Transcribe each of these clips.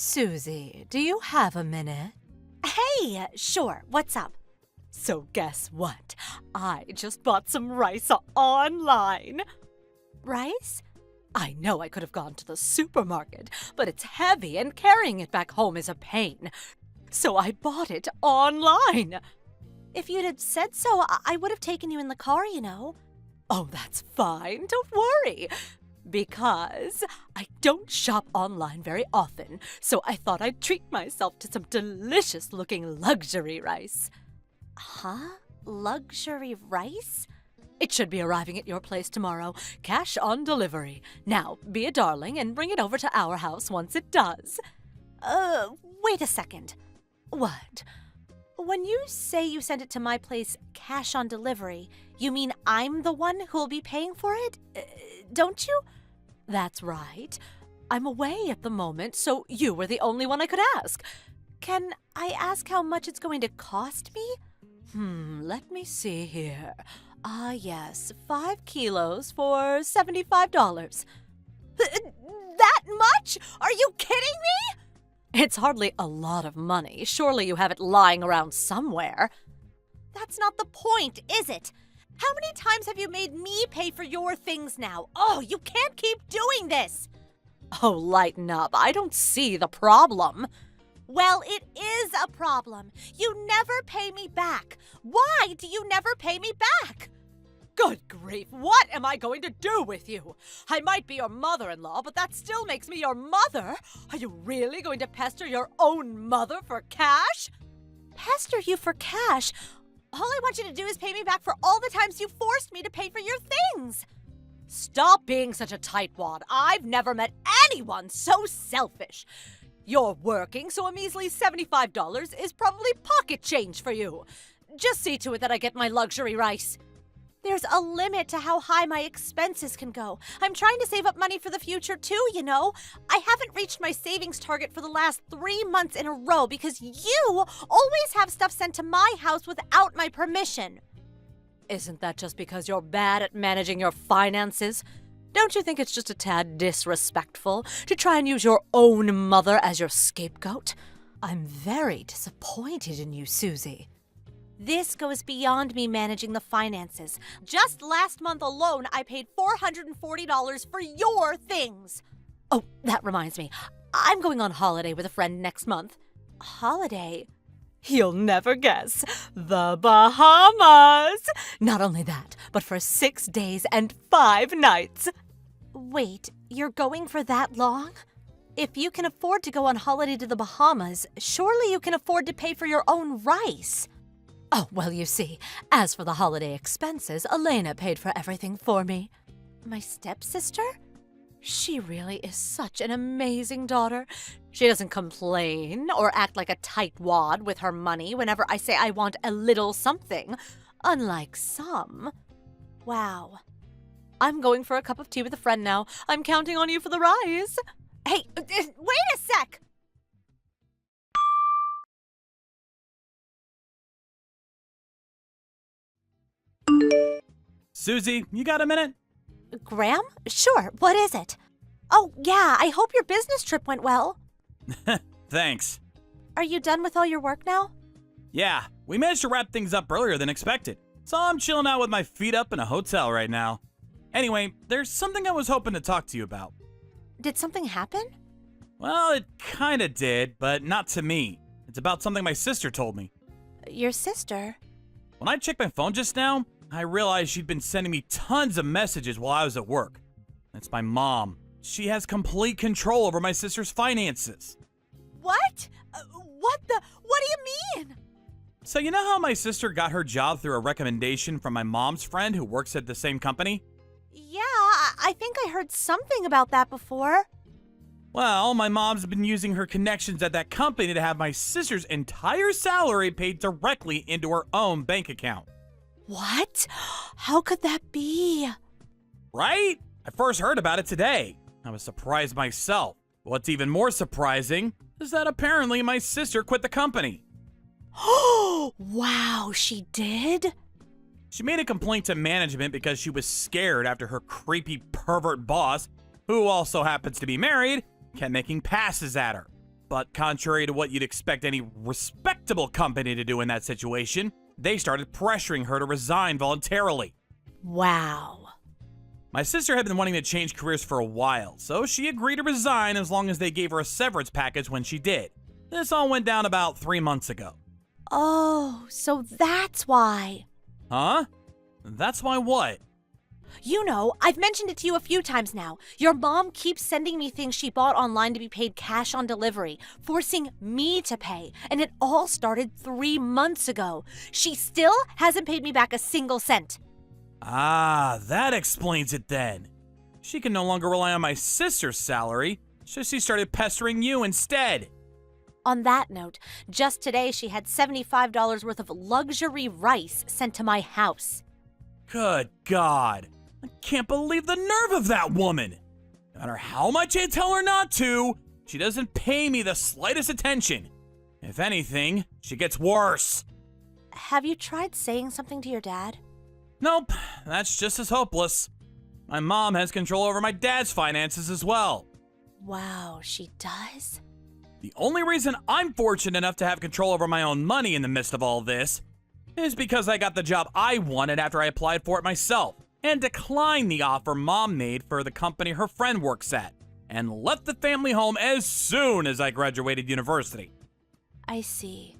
Susie, do you have a minute? Hey, sure, what's up? So guess what? I just bought some rice online. Rice? I know I could have gone to the supermarket, but it's heavy and carrying it back home is a pain. So I bought it online. If you'd have said so, I would have taken you in the car, you know. Oh, that's fine. Don't worry. Because I don't shop online very often, so I thought I'd treat myself to some delicious-looking luxury rice. Huh? Luxury rice? It should be arriving at your place tomorrow, cash on delivery. Now, be a darling and bring it over to our house once it does. Wait a second. What? When you say you sent it to my place cash on delivery, you mean I'm the one who'll be paying for it? Don't you? That's right. I'm away at the moment, so you were the only one I could ask. Can I ask how much it's going to cost me? Let me see here. Yes, 5 kilos for $75. That much? Are you kidding me? It's hardly a lot of money. Surely you have it lying around somewhere. That's not the point, is it? How many times have you made me pay for your things now? Oh, you can't keep doing this! Oh, lighten up. I don't see the problem. Well, it is a problem. You never pay me back. Why do you never pay me back? Good grief, what am I going to do with you? I might be your mother-in-law, but that still makes me your mother. Are you really going to pester your own mother for cash? Pester you for cash? All I want you to do is pay me back for all the times you forced me to pay for your things. Stop being such a tightwad. I've never met anyone so selfish. You're working, so a measly $75 is probably pocket change for you. Just see to it that I get my luxury rice. There's a limit to how high my expenses can go. I'm trying to save up money for the future too, you know. I haven't reached my savings target for the last 3 months in a row because you always have stuff sent to my house without my permission. Isn't that just because you're bad at managing your finances? Don't you think it's just a tad disrespectful to try and use your own mother as your scapegoat? I'm very disappointed in you, Susie. This goes beyond me managing the finances. Just last month alone, I paid $440 for your things. Oh, that reminds me. I'm going on holiday with a friend next month. Holiday? You'll never guess. The Bahamas! Not only that, but for 6 days and 5 nights. Wait, you're going for that long? If you can afford to go on holiday to the Bahamas, surely you can afford to pay for your own rice. Oh, well, you see, as for the holiday expenses, Elena paid for everything for me. My stepsister? She really is such an amazing daughter. She doesn't complain or act like a tightwad with her money whenever I say I want a little something, unlike some. Wow. I'm going for a cup of tea with a friend now. I'm counting on you for the rise. Hey, wait a sec! Susie, you got a minute? Graham? Sure, what is it? Oh, yeah, I hope your business trip went well. Thanks. Are you done with all your work now? Yeah, we managed to wrap things up earlier than expected, so I'm chilling out with my feet up in a hotel right now. Anyway, there's something I was hoping to talk to you about. Did something happen? Well, it kinda did, but not to me. It's about something my sister told me. Your sister? When I checked my phone just now, I realized she'd been sending me tons of messages while I was at work. It's my mom. She has complete control over my sister's finances. What? What do you mean? So you know how my sister got her job through a recommendation from my mom's friend who works at the same company? Yeah, I think I heard something about that before. Well, my mom's been using her connections at that company to have my sister's entire salary paid directly into her own bank account. What? How could that be? Right? I first heard about it today. I was surprised myself. What's even more surprising is that apparently my sister quit the company. Oh, wow, she did? She made a complaint to management because she was scared after her creepy pervert boss, who also happens to be married, kept making passes at her. But contrary to what you'd expect any respectable company to do in that situation, they started pressuring her to resign voluntarily. Wow. My sister had been wanting to change careers for a while, so she agreed to resign as long as they gave her a severance package when she did. This all went down about 3 months ago. Oh, so that's why. Huh? That's why what? You know, I've mentioned it to you a few times now. Your mom keeps sending me things she bought online to be paid cash on delivery, forcing me to pay. And it all started 3 months ago. She still hasn't paid me back a single cent. Ah, that explains it then. She can no longer rely on my sister's salary, so she started pestering you instead. On that note, just today she had $75 worth of luxury rice sent to my house. Good God. I can't believe the nerve of that woman. No matter how much I tell her not to, she doesn't pay me the slightest attention. If anything, she gets worse. Have you tried saying something to your dad? Nope, that's just as hopeless. My mom has control over my dad's finances as well. Wow, she does? The only reason I'm fortunate enough to have control over my own money in the midst of all this is because I got the job I wanted after I applied for it myself and declined the offer Mom made for the company her friend works at and left the family home as soon as I graduated university. I see.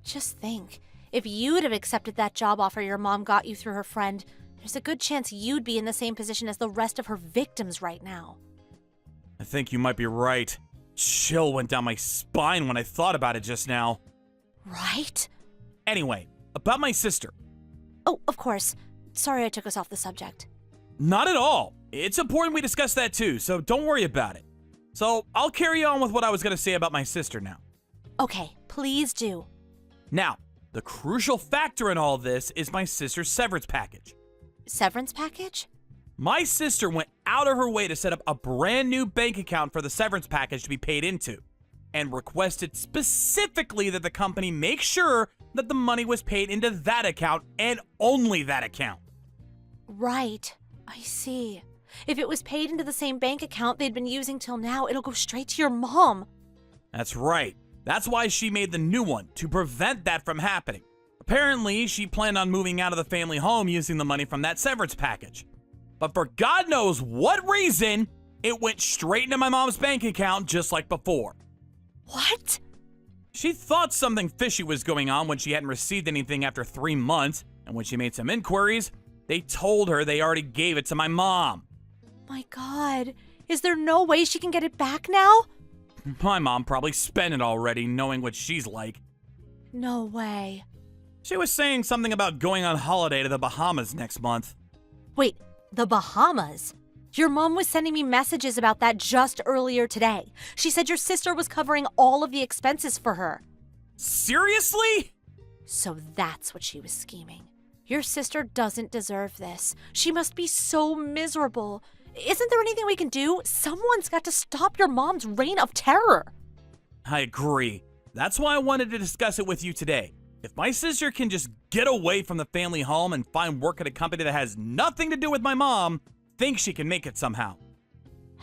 Just think, if you'd have accepted that job offer your mom got you through her friend, there's a good chance you'd be in the same position as the rest of her victims right now. I think you might be right. Chill went down my spine when I thought about it just now. Right? Anyway, about my sister. Oh, of course. Sorry I took us off the subject. Not at all. It's important we discuss that too, so don't worry about it. So I'll carry on with what I was going to say about my sister now. Okay, please do. Now, the crucial factor in all this is my sister's severance package. Severance package? My sister went out of her way to set up a brand new bank account for the severance package to be paid into, and requested specifically that the company make sure that the money was paid into that account and only that account. Right. I see. If it was paid into the same bank account they'd been using till now, it'll go straight to your mom. That's right. That's why she made the new one, to prevent that from happening. Apparently, she planned on moving out of the family home using the money from that severance package. But for God knows what reason, it went straight into my mom's bank account just like before. What? She thought something fishy was going on when she hadn't received anything after 3 months, and when she made some inquiries, they told her they already gave it to my mom. My God. Is there no way she can get it back now? My mom probably spent it already, knowing what she's like. No way. She was saying something about going on holiday to the Bahamas next month. Wait, the Bahamas? Your mom was sending me messages about that just earlier today. She said your sister was covering all of the expenses for her. Seriously? So that's what she was scheming. Your sister doesn't deserve this. She must be so miserable. Isn't there anything we can do? Someone's got to stop your mom's reign of terror. I agree. That's why I wanted to discuss it with you today. If my sister can just get away from the family home and find work at a company that has nothing to do with my mom, I think she can make it somehow.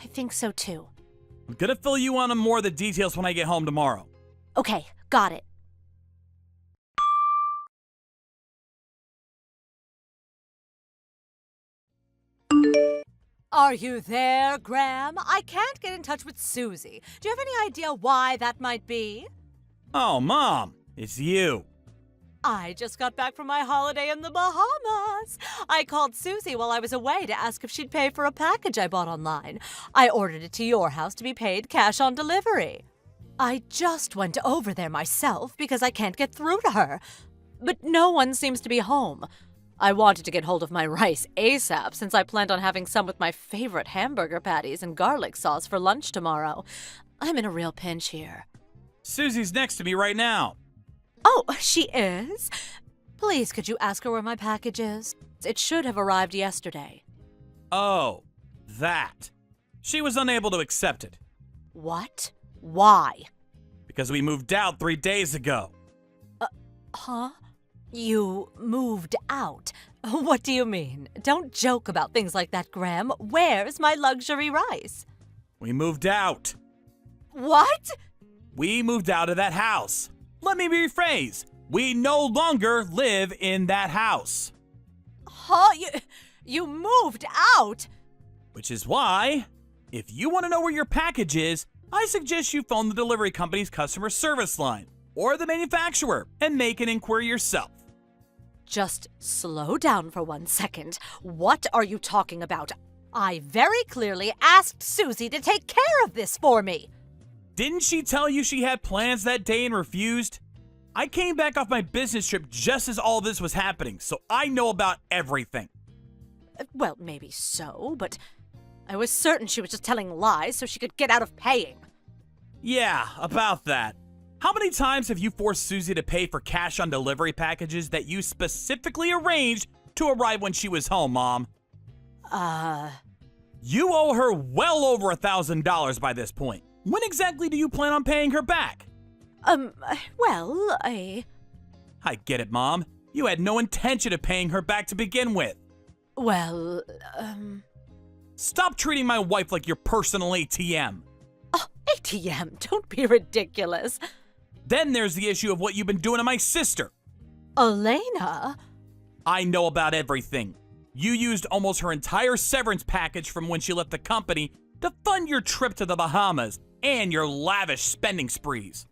I think so too. I'm gonna fill you on more of the details when I get home tomorrow. Okay, got it. Are you there, Graham? I can't get in touch with Susie. Do you have any idea why that might be? Oh, Mom, it's you. I just got back from my holiday in the Bahamas. I called Susie while I was away to ask if she'd pay for a package I bought online. I ordered it to your house to be paid cash on delivery. I just went over there myself because I can't get through to her. But no one seems to be home. I wanted to get hold of my rice ASAP since I planned on having some with my favorite hamburger patties and garlic sauce for lunch tomorrow. I'm in a real pinch here. Susie's next to me right now. Oh, she is? Please, could you ask her where my package is? It should have arrived yesterday. Oh, that. She was unable to accept it. What? Why? Because we moved out 3 days ago. Huh? You moved out? What do you mean? Don't joke about things like that, Graham. Where's my luxury rice? We moved out. What? We moved out of that house. Let me rephrase. We no longer live in that house. Huh? You moved out? Which is why, if you want to know where your package is, I suggest you phone the delivery company's customer service line or the manufacturer and make an inquiry yourself. Just slow down for 1 second. What are you talking about? I very clearly asked Susie to take care of this for me. Didn't she tell you she had plans that day and refused? I came back off my business trip just as all this was happening, so I know about everything. Well, maybe so, but I was certain she was just telling lies so she could get out of paying. Yeah, about that. How many times have you forced Susie to pay for cash on delivery packages that you specifically arranged to arrive when she was home, Mom? You owe her well over $1,000 by this point. When exactly do you plan on paying her back? Well, I get it, Mom. You had no intention of paying her back to begin with. Well, Stop treating my wife like your personal ATM. Oh, ATM, don't be ridiculous. Then there's the issue of what you've been doing to my sister. Elena? I know about everything. You used almost her entire severance package from when she left the company to fund your trip to the Bahamas and your lavish spending sprees.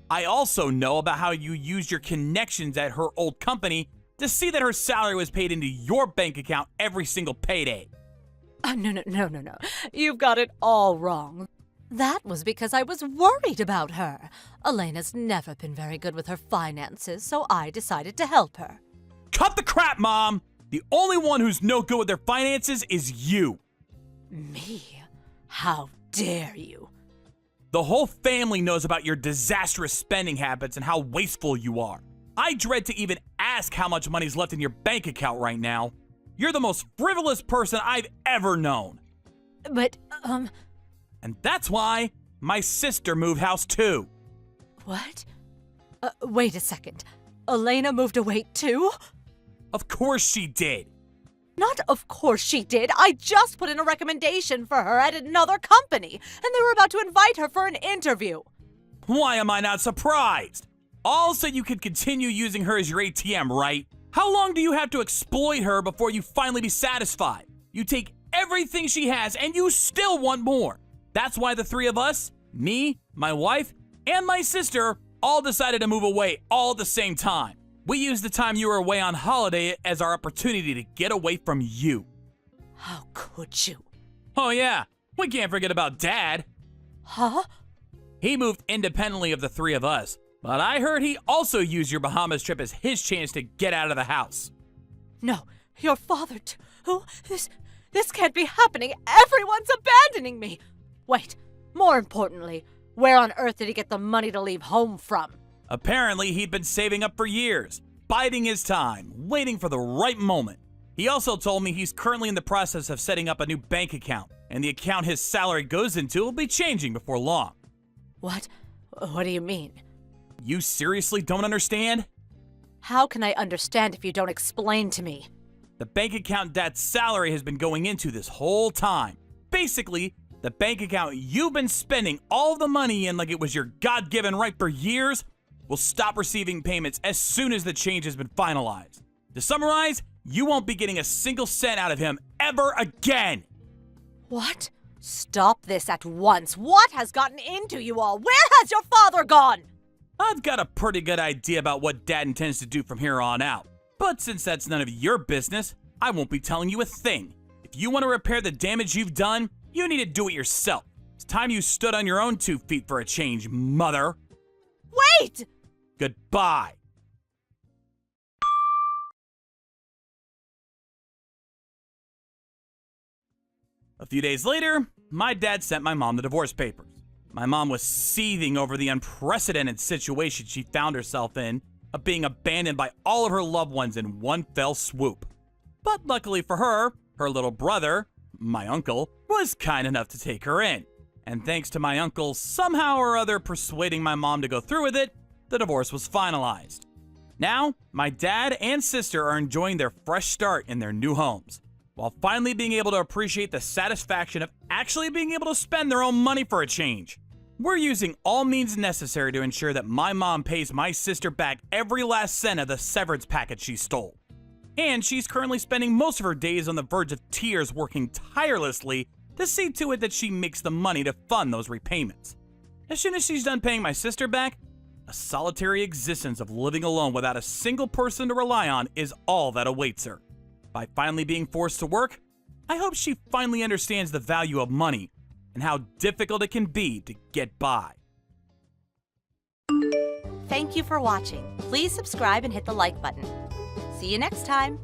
I also know about how you used your connections at her old company to see that her salary was paid into your bank account every single payday. No. You've got it all wrong. That was because I was worried about her. Elena's never been very good with her finances, so I decided to help her. Cut the crap, Mom! The only one who's no good with their finances is you. Me? How dare you? The whole family knows about your disastrous spending habits and how wasteful you are. I dread to even ask how much money's left in your bank account right now. You're the most frivolous person I've ever known. But, And that's why my sister moved house too. what? Wait a second. Elena moved away too? Of course she did. Not of course she did. I just put in a recommendation for her at another company, and they were about to invite her for an interview. Why am I not surprised? All so you could continue using her as your ATM, right? How long do you have to exploit her before you finally be satisfied? You take everything she has and you still want more. That's why the three of us, me, my wife, and my sister, all decided to move away all at the same time. We used the time you were away on holiday as our opportunity to get away from you. How could you? Oh yeah, we can't forget about Dad. Huh? He moved independently of the three of us, but I heard he also used your Bahamas trip as his chance to get out of the house. No, your father too. This can't be happening. Everyone's abandoning me. Wait, more importantly, where on earth did he get the money to leave home from? Apparently, he'd been saving up for years, biding his time, waiting for the right moment. He also told me he's currently in the process of setting up a new bank account, and the account his salary goes into will be changing before long. What? What do you mean? You seriously don't understand? How can I understand if you don't explain to me? The bank account Dad's salary has been going into this whole time. Basically, the bank account you've been spending all the money in like it was your God-given right for years will stop receiving payments as soon as the change has been finalized. To summarize, you won't be getting a single cent out of him ever again. What? Stop this at once. What has gotten into you all? Where has your father gone? I've got a pretty good idea about what Dad intends to do from here on out. But since that's none of your business, I won't be telling you a thing. If you want to repair the damage you've done, you need to do it yourself. It's time you stood on your own 2 feet for a change, Mother. Wait! Goodbye. A few days later, my dad sent my mom the divorce papers. My mom was seething over the unprecedented situation she found herself in of being abandoned by all of her loved ones in one fell swoop. But luckily for her, her little brother, my uncle, was kind enough to take her in. And thanks to my uncle somehow or other persuading my mom to go through with it, the divorce was finalized. Now, my dad and sister are enjoying their fresh start in their new homes, while finally being able to appreciate the satisfaction of actually being able to spend their own money for a change. We're using all means necessary to ensure that my mom pays my sister back every last cent of the severance package she stole. And she's currently spending most of her days on the verge of tears working tirelessly to see to it that she makes the money to fund those repayments. As soon as she's done paying my sister back, a solitary existence of living alone without a single person to rely on is all that awaits her. By finally being forced to work, I hope she finally understands the value of money and how difficult it can be to get by. Thank you for watching. Please subscribe and hit the like button. See you next time.